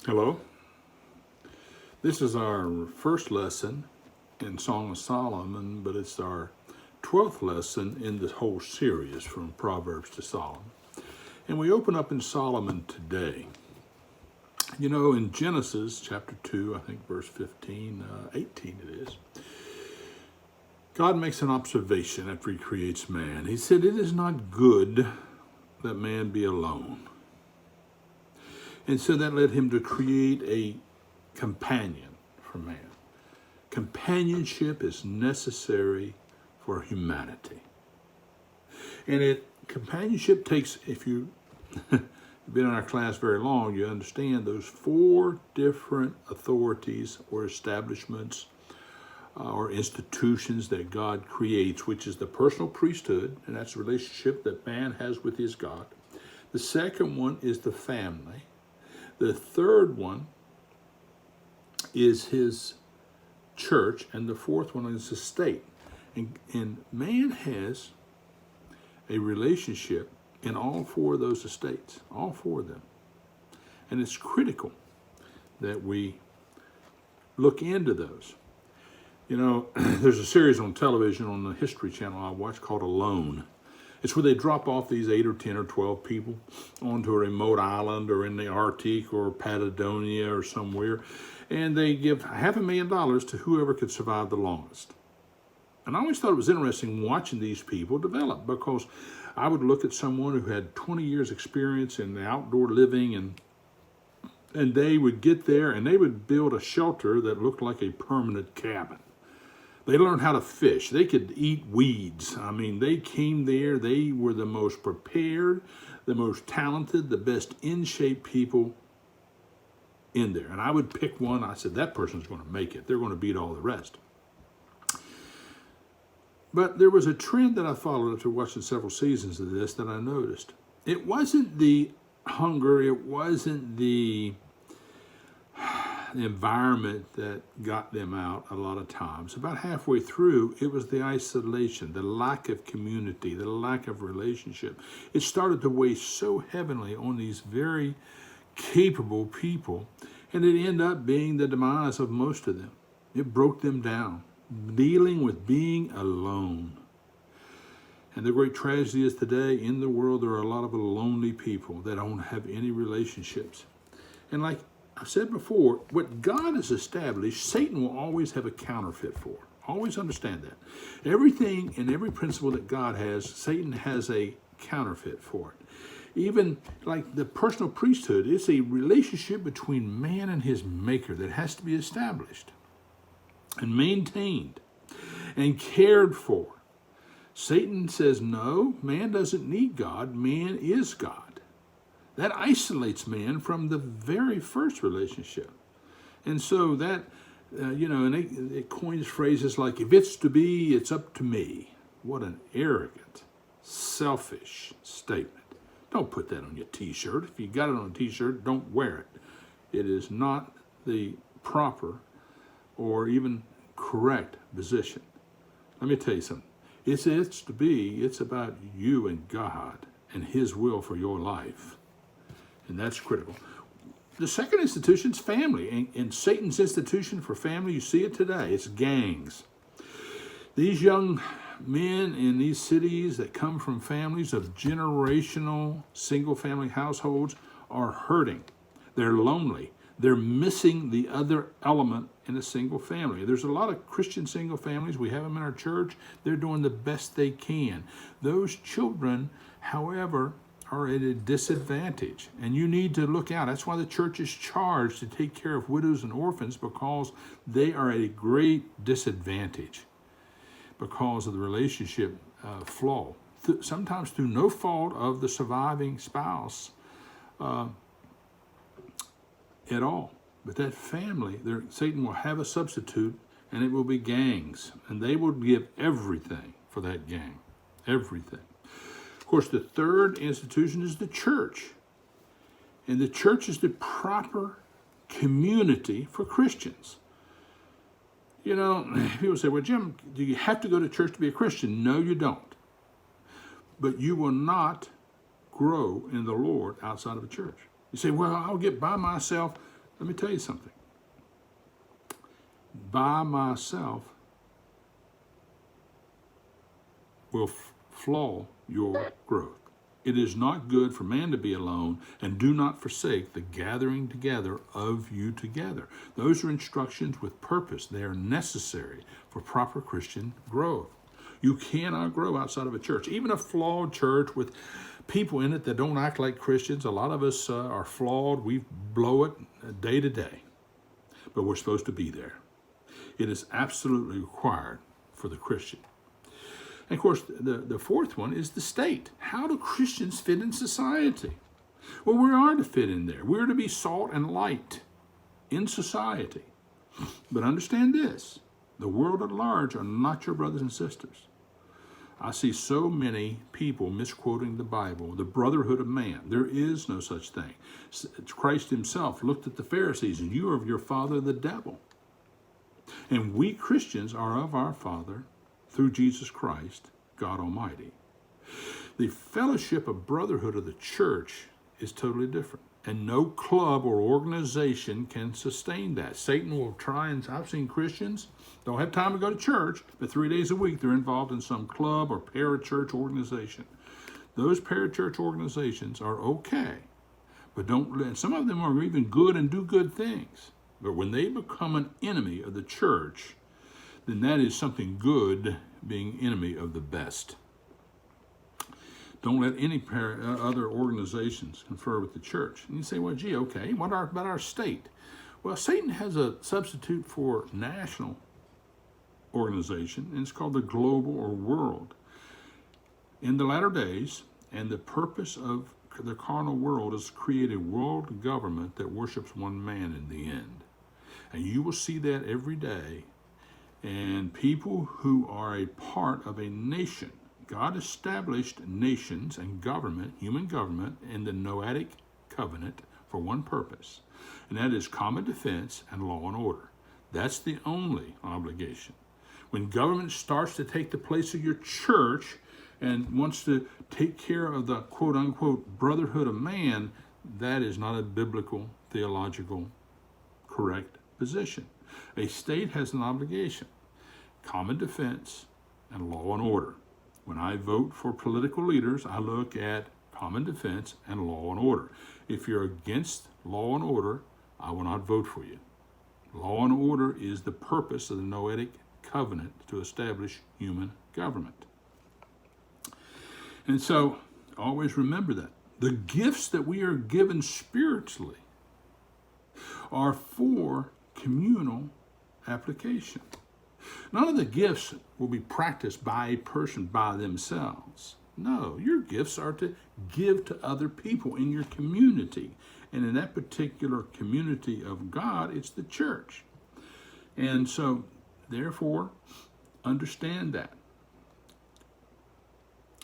Hello. This is our first lesson in Song of Solomon, but it's our 12th lesson in this whole series from Proverbs to Solomon. And we open up in Solomon today. You know, in Genesis chapter 2, I think verse 18 it is, God makes an observation after he creates man. He said, "It is not good that man be alone." And so that led him to create a companion for man. Companionship is necessary for humanity. And companionship takes, if you've been in our class very long, you understand those four different authorities or establishments or institutions that God creates, which is the personal priesthood, and that's the relationship that man has with his God. The second one is the family. The third one is his church, and the fourth one is his state. And man has a relationship in all four of those estates, all four of them. And it's critical that we look into those. You know, there's a series on television on the History Channel I watch called Alone. It's where they drop off these 8 or 10 or 12 people onto a remote island or in the Arctic or Patagonia or somewhere, and they give $500,000 to whoever could survive the longest. And I always thought it was interesting watching these people develop, because I would look at someone who had 20 years experience in the outdoor living, and they would get there and they would build a shelter that looked like a permanent cabin. They learned how to fish. They could eat weeds. I mean, they came there. They were the most prepared, the most talented, the best in-shape people in there. And I would pick one. I said, that person's going to make it. They're going to beat all the rest. But there was a trend that I followed after watching several seasons of this that I noticed. It wasn't the hunger. It wasn't the environment that got them out a lot of times. About halfway through, it was the isolation, the lack of community, the lack of relationship. It started to weigh so heavily on these very capable people, and it ended up being the demise of most of them. It broke them down, dealing with being alone. And the great tragedy is today in the world, there are a lot of lonely people that don't have any relationships. And like I've said before, what God has established, Satan will always have a counterfeit for. Always understand that. Everything and every principle that God has, Satan has a counterfeit for it. Even like the personal priesthood, it's a relationship between man and his maker that has to be established and maintained and cared for. Satan says, no, man doesn't need God. Man is God. That isolates man from the very first relationship. And so that, and it coins phrases like, if it's to be, it's up to me. What an arrogant, selfish statement. Don't put that on your t-shirt. If you got it on a t-shirt, don't wear it. It is not the proper or even correct position. Let me tell you something. It's to be, it's about you and God and his will for your life. And that's critical. The second institution is family. And Satan's institution for family, you see it today. It's gangs. These young men in these cities that come from families of generational single-family households are hurting. They're lonely. They're missing the other element in a single family. There's a lot of Christian single families. We have them in our church. They're doing the best they can. Those children, however, are at a disadvantage, and you need to look out. That's why the church is charged to take care of widows and orphans, because they are at a great disadvantage because of the relationship flaw, sometimes through no fault of the surviving spouse at all. But that family, Satan will have a substitute, and it will be gangs, and they will give everything for that gang, everything. Of course, the third institution is the church. And the church is the proper community for Christians. You know, people say, well, Jim, do you have to go to church to be a Christian? No, you don't. But you will not grow in the Lord outside of a church. You say, well, I'll get by myself. Let me tell you something. By myself will flaw your growth. It is not good for man to be alone, and do not forsake the gathering together of you together. Those are instructions with purpose. They are necessary for proper Christian growth. You cannot grow outside of a church. Even a flawed church with people in it that don't act like Christians. A lot of us are flawed. We blow it day to day. But we're supposed to be there. It is absolutely required for the Christian. And of course, the fourth one is the state. How do Christians fit in society? Well, we are to fit in there. We're to be salt and light in society. But understand this, the world at large are not your brothers and sisters. I see so many people misquoting the Bible, the brotherhood of man. There is no such thing. Christ himself looked at the Pharisees, and you are of your father, the devil. And we Christians are of our Father through Jesus Christ, God Almighty. The fellowship of brotherhood of the church is totally different. And no club or organization can sustain that. Satan will try, and I've seen Christians don't have time to go to church, but 3 days a week they're involved in some club or parachurch organization. Those parachurch organizations are okay, but and some of them are even good and do good things. But when they become an enemy of the church, then that is something good being enemy of the best. Don't let any other organizations confer with the church. And you say, well, gee, okay, what about our state? Well, Satan has a substitute for national organization, and it's called the global or world. In the latter days, and the purpose of the carnal world is to create a world government that worships one man in the end. And you will see that every day. And people who are a part of a nation, God established nations and government, human government, in the Noahic covenant for one purpose, and that is common defense and law and order. That's the only obligation. When government starts to take the place of your church and wants to take care of the quote-unquote brotherhood of man, that is not a biblical, theological, correct position. A state has an obligation, common defense and law and order. When I vote for political leaders, I look at common defense and law and order. If you're against law and order, I will not vote for you. Law and order is the purpose of the Noahic covenant to establish human government. And so, always remember that. The gifts that we are given spiritually are for communal application. None of the gifts will be practiced by a person by themselves. No, your gifts are to give to other people in your community. And in that particular community of God, it's the church. And so, therefore, understand that.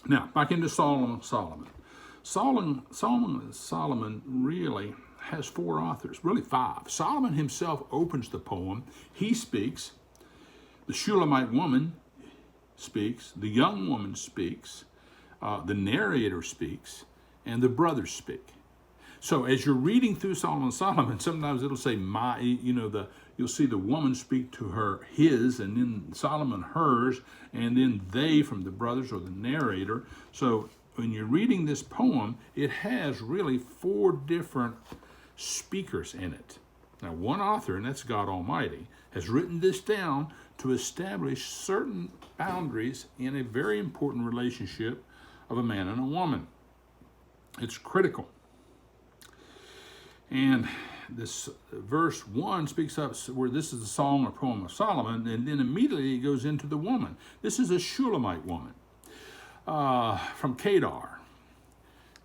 Now, back into Solomon. Solomon really has four authors, really five. Solomon himself opens the poem. He speaks. The Shulamite woman speaks. The young woman speaks. The narrator speaks. And the brothers speak. So as you're reading through Solomon, sometimes it'll say you'll see the woman speak to her his, and then Solomon hers, and then they from the brothers or the narrator. So when you're reading this poem, it has really four different speakers in it. Now, one author, and that's God Almighty, has written this down to establish certain boundaries in a very important relationship of a man and a woman. It's critical. And this verse 1 speaks up where this is the song or poem of Solomon, and then immediately it goes into the woman. This is a Shulamite woman from Kedar.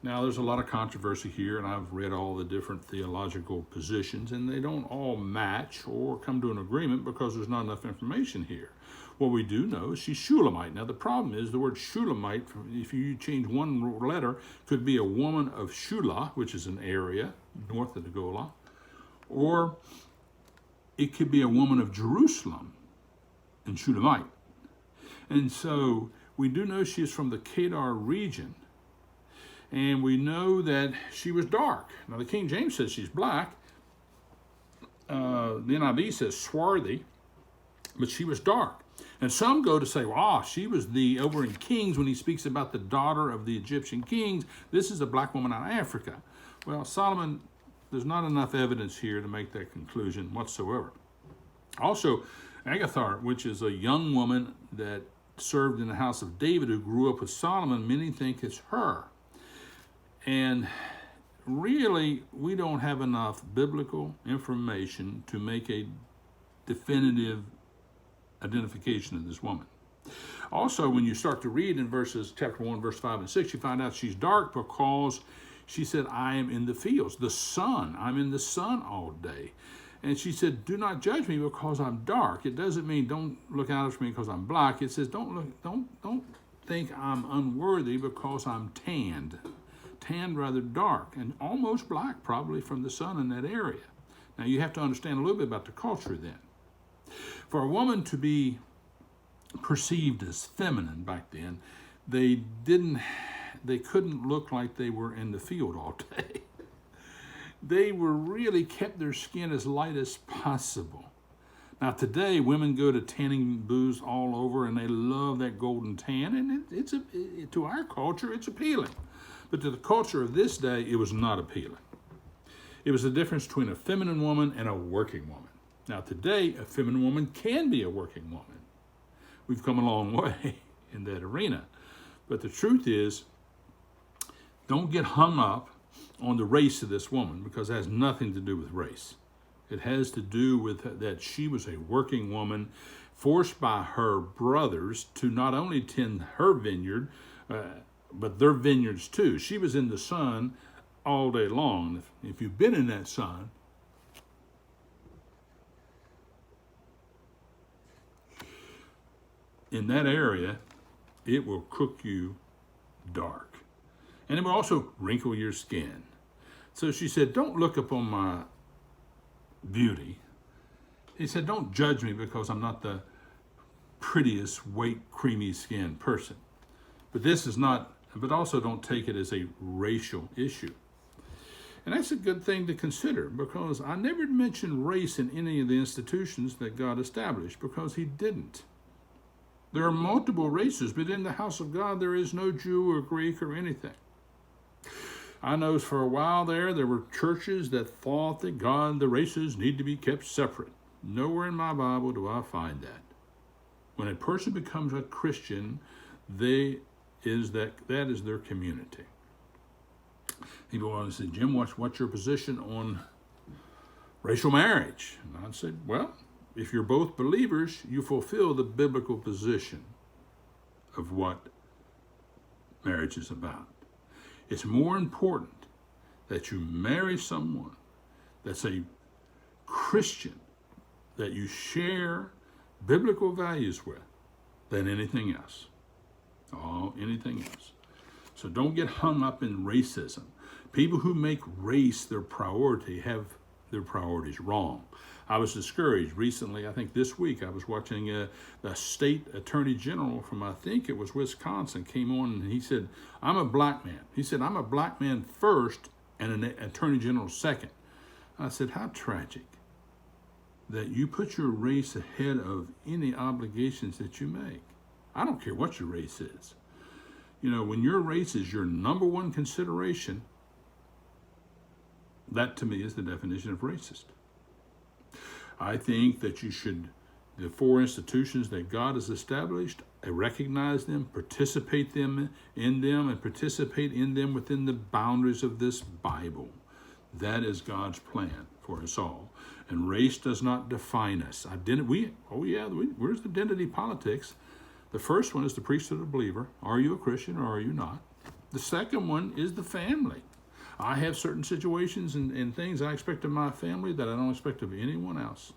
Now, there's a lot of controversy here, and I've read all the different theological positions, and they don't all match or come to an agreement because there's not enough information here. What we do know is she's Shulamite. Now, the problem is the word Shulamite, if you change one letter, could be a woman of Shula, which is an area north of the Gola, or it could be a woman of Jerusalem and Shulamite. And so we do know she is from the Kedar region, and we know that she was dark. Now, the King James says she's black, the NIV says swarthy, but she was dark. And some go to say, well, she was over in Kings when he speaks about the daughter of the Egyptian kings. This is a black woman out of Africa. Well, Solomon, there's not enough evidence here to make that conclusion whatsoever. Also, Agatha, which is a young woman that served in the house of David who grew up with Solomon, many think it's her. And really, we don't have enough biblical information to make a definitive identification of this woman. Also, when you start to read in chapter 1, verse 5 and 6, you find out she's dark because she said, I am in the fields, the sun. I'm in the sun all day. And she said, do not judge me because I'm dark. It doesn't mean don't look out for me because I'm black. It says don't think I'm unworthy because I'm tanned rather dark and almost black, probably from the sun in that area. Now you have to understand a little bit about the culture then. For a woman to be perceived as feminine back then, they couldn't look like they were in the field all day. They were really kept their skin as light as possible. Now today, women go to tanning booths all over and they love that golden tan, and to our culture, it's appealing. But to the culture of this day, it was not appealing. It was the difference between a feminine woman and a working woman. Now today, a feminine woman can be a working woman. We've come a long way in that arena. But the truth is, don't get hung up on the race of this woman, because it has nothing to do with race. It has to do with that she was a working woman forced by her brothers to not only tend her vineyard, but their vineyards too. She was in the sun all day long. If you've been in that sun, in that area, it will cook you dark. And it will also wrinkle your skin. So she said, don't look upon my beauty. He said, don't judge me because I'm not the prettiest, white, creamy skinned person. But also don't take it as a racial issue. And that's a good thing to consider, because I never mentioned race in any of the institutions that God established, because he didn't. There are multiple races, but in the house of God, there is no Jew or Greek or anything. I know for a while there were churches that thought that the races need to be kept separate. Nowhere in my Bible do I find that. When a person becomes a Christian, that is their community. People want to say, Jim, what's your position on racial marriage? And I'd say, well, if you're both believers, you fulfill the biblical position of what marriage is about. It's more important that you marry someone that's a Christian, that you share biblical values with, than anything else. Anything else. So don't get hung up in racism. People who make race their priority have their priorities wrong. I was discouraged recently. I think this week I was watching the state attorney general from, I think it was Wisconsin, came on and he said, I'm a black man. He said, I'm a black man first and an attorney general second. I said, how tragic that you put your race ahead of any obligations that you make. I don't care what your race is. You know, when your race is your number one consideration, that to me is the definition of racist. I think that the four institutions that God has established, recognize them, participate in them, and participate in them within the boundaries of this Bible. That is God's plan for us all. And race does not define us. Where's identity politics? The first one is the priesthood of the believer. Are you a Christian or are you not? The second one is the family. I have certain situations and things I expect of my family that I don't expect of anyone else.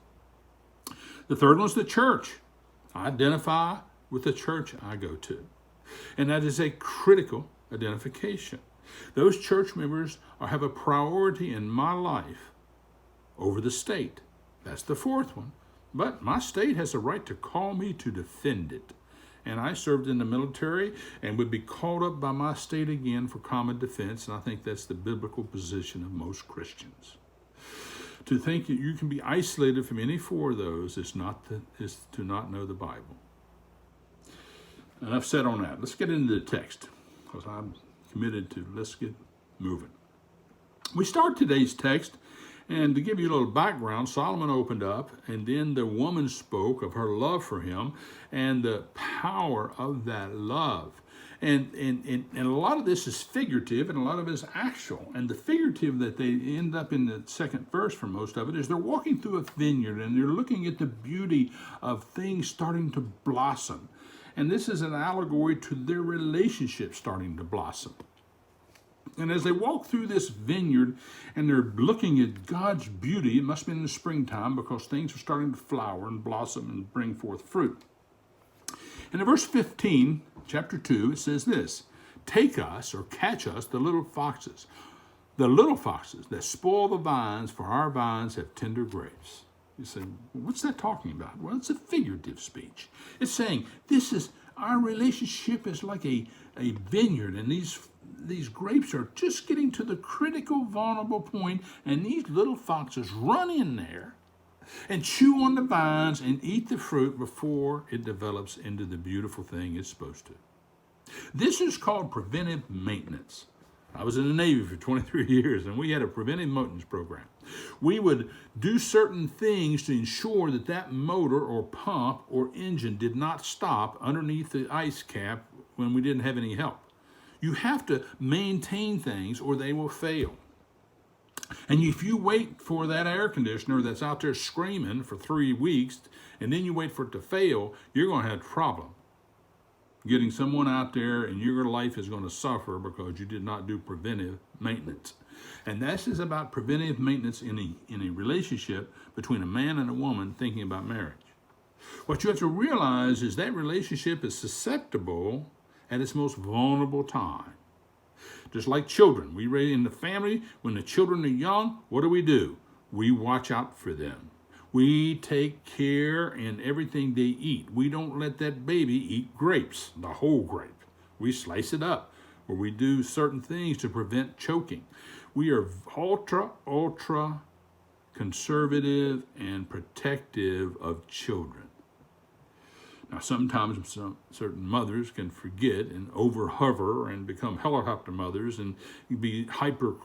The third one is the church. I identify with the church I go to. And that is a critical identification. Those church members have a priority in my life over the state. That's the fourth one. But my state has a right to call me to defend it. And I served in the military and would be called up by my state again for common defense. And I think that's the biblical position of most Christians. To think that you can be isolated from any four of those is to not know the Bible. Enough said on that. Let's get into the text, because I'm committed to let's get moving. We start today's text, and to give you a little background, Solomon opened up, and then the woman spoke of her love for him and the power of that love. And a lot of this is figurative, and a lot of it is actual. And the figurative that they end up in the second verse for most of it is they're walking through a vineyard, and they're looking at the beauty of things starting to blossom. And this is an allegory to their relationship starting to blossom. And as they walk through this vineyard and they're looking at God's beauty, it must be in the springtime because things are starting to flower and blossom and bring forth fruit. And in verse 15, chapter 2, it says this, "Take us or catch us the little foxes that spoil the vines, for our vines have tender grapes." You say, what's that talking about? Well, it's a figurative speech. It's saying our relationship is like a vineyard, and these grapes are just getting to the critical, vulnerable point, and these little foxes run in there and chew on the vines and eat the fruit before it develops into the beautiful thing it's supposed to. This is called preventive maintenance. I was in the Navy for 23 years, and we had a preventive maintenance program. We would do certain things to ensure that motor or pump or engine did not stop underneath the ice cap when we didn't have any help. You have to maintain things or they will fail. And if you wait for that air conditioner that's out there screaming for 3 weeks, and then you wait for it to fail, you're going to have a problem getting someone out there, and your life is going to suffer because you did not do preventive maintenance. And this is about preventive maintenance in a relationship between a man and a woman thinking about marriage. What you have to realize is that relationship is susceptible at its most vulnerable time. Just like children, we raise in the family, when the children are young, what do? We watch out for them. We take care in everything they eat. We don't let that baby eat grapes, the whole grape. We slice it up, or we do certain things to prevent choking. We are ultra conservative and protective of children. Now, sometimes certain mothers can forget and over-hover and become helicopter mothers and be hyper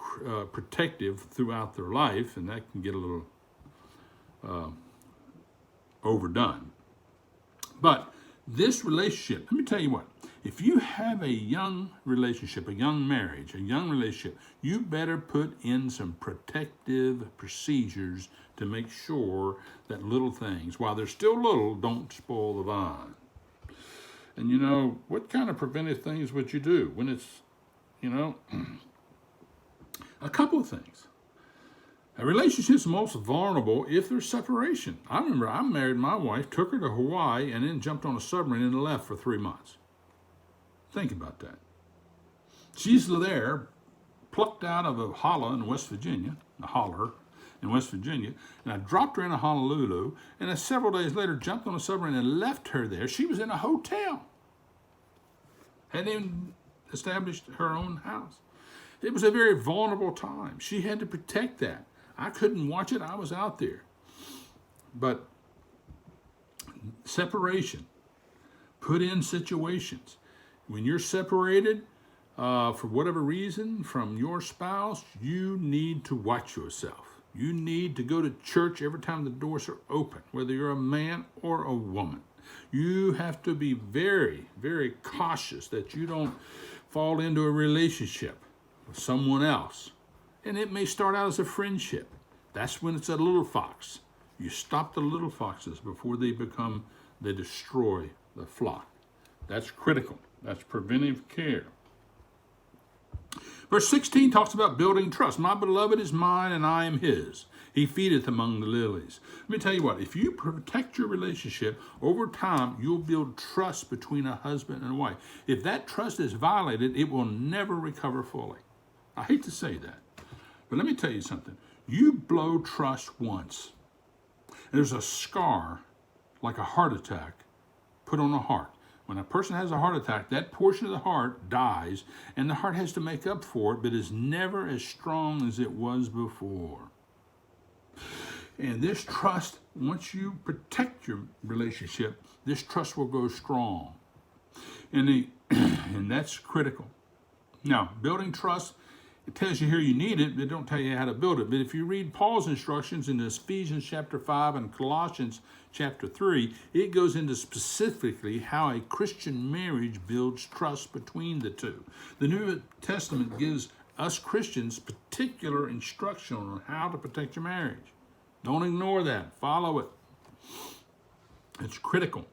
protective throughout their life, and that can get a little overdone. But this relationship, let me tell you what, if you have a young relationship, a young marriage, a young relationship, you better put in some protective procedures to make sure that little things, while they're still little, don't spoil the vine. And what kind of preventive things would you do when it's, a couple of things. A relationship's most vulnerable if there's separation. I remember I married my wife, took her to Hawaii, and then jumped on a submarine and left for 3 months. Think about that. She's there, plucked out of a holler in West Virginia, and I dropped her in Honolulu, and then several days later jumped on a submarine and left her there. She was in a hotel. Hadn't even established her own house. It was a very vulnerable time. She had to protect that. I couldn't watch it. I was out there. But separation, put in situations. When you're separated for whatever reason from your spouse, you need to watch yourself. You need to go to church every time the doors are open, whether you're a man or a woman. You have to be very, very cautious that you don't fall into a relationship with someone else. And it may start out as a friendship. That's when it's a little fox. You stop the little foxes before they destroy the flock. That's critical. That's preventive care. Verse 16 talks about building trust. My beloved is mine and I am his. He feedeth among the lilies. Let me tell you what, if you protect your relationship, over time, you'll build trust between a husband and a wife. If that trust is violated, it will never recover fully. I hate to say that, but let me tell you something. You blow trust once, and there's a scar, like a heart attack, put on a heart. When a person has a heart attack, that portion of the heart dies, and the heart has to make up for it, but is never as strong as it was before. And this trust, once you protect your relationship, this trust will go strong. And that's critical. Now, building trust, it tells you here you need it, but it don't tell you how to build it. But if you read Paul's instructions in Ephesians chapter 5 and Colossians chapter 3, it goes into specifically how a Christian marriage builds trust between the two. The New Testament gives us Christians particular instruction on how to protect your marriage. Don't ignore that. Follow it. It's critical.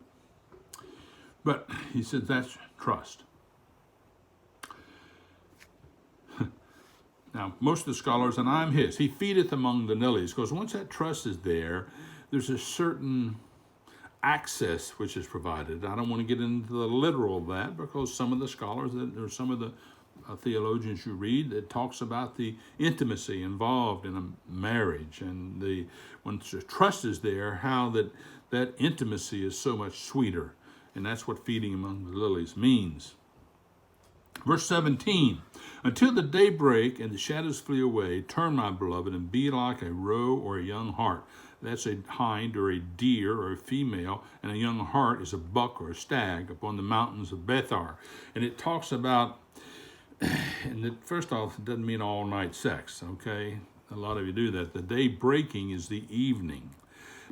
But he says that's trust. Now, most of the scholars, and I'm his, he feedeth among the lilies, because once that trust is there, there's a certain access which is provided. I don't want to get into the literal of that, because some of the scholars, or some of the theologians you read, that talks about the intimacy involved in a marriage, and once the trust is there, how that intimacy is so much sweeter. And that's what feeding among the lilies means. Verse 17, until the day break and the shadows flee away, turn, my beloved, and be like a roe or a young hart. That's a hind or a deer or a female, and a young hart is a buck or a stag upon the mountains of Bethar. And it talks about, and first off, it doesn't mean all night sex, okay? A lot of you do that. The day breaking is the evening.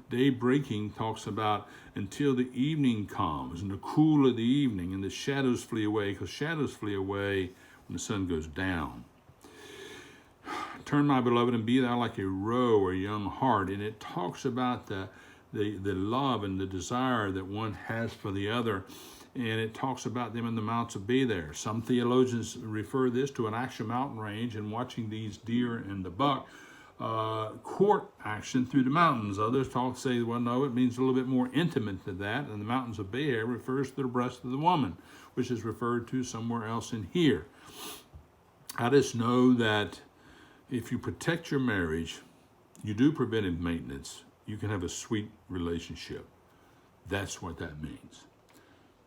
Day breaking talks about until the evening comes, and the cool of the evening, and the shadows flee away, because shadows flee away when the sun goes down. Turn, my beloved, and be thou like a roe or a young hart. And it talks about the love and the desire that one has for the other. And it talks about them in the mounts of Bether. Some theologians refer this to an actual mountain range and watching these deer and the buck court action through the mountains. Others say, well, no, it means a little bit more intimate than that. And the mountains of Bether refers to the breast of the woman, which is referred to somewhere else in here. I just know that if you protect your marriage, you do preventive maintenance, you can have a sweet relationship. That's what that means.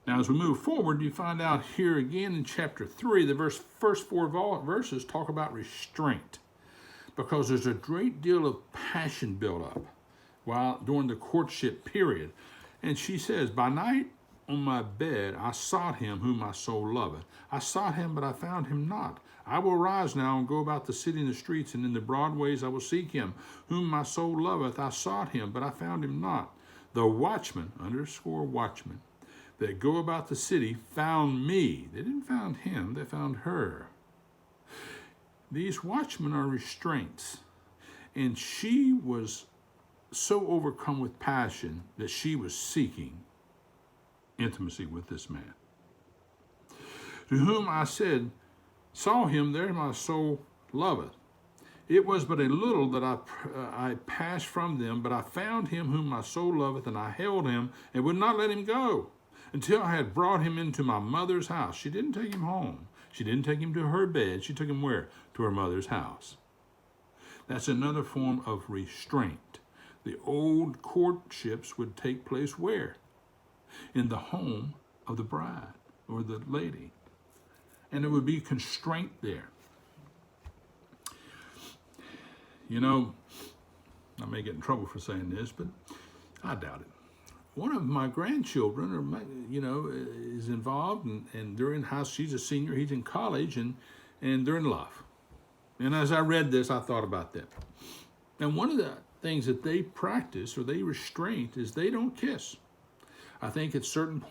Now, as we move forward, you find out here again in chapter 3, the first 4 verses talk about restraint, because there's a great deal of passion built up during the courtship period. And she says, by night on my bed I sought him whom my soul loveth. I sought him, but I found him not. I will rise now and go about the city and the streets, and in the broad ways I will seek him whom my soul loveth. I sought him, but I found him not. The watchmen, _watchmen, that go about the city found me. They didn't find him, they found her. These watchmen are restraints. And she was so overcome with passion that she was seeking intimacy with this man. To whom I said, saw him, there my soul loveth. It was but a little that I passed from them, but I found him whom my soul loveth, and I held him and would not let him go until I had brought him into my mother's house. She didn't take him home. She didn't take him to her bed. She took him where? To her mother's house. That's another form of restraint. The old courtships would take place where? In the home of the bride or the lady. And there would be constraint there. You know, I may get in trouble for saying this, but I doubt it. One of my grandchildren, is involved, and they're in house. She's a senior, he's in college, and they're in love. And as I read this, I thought about that. And one of the things that they practice or they restrain is they don't kiss. I think at certain points,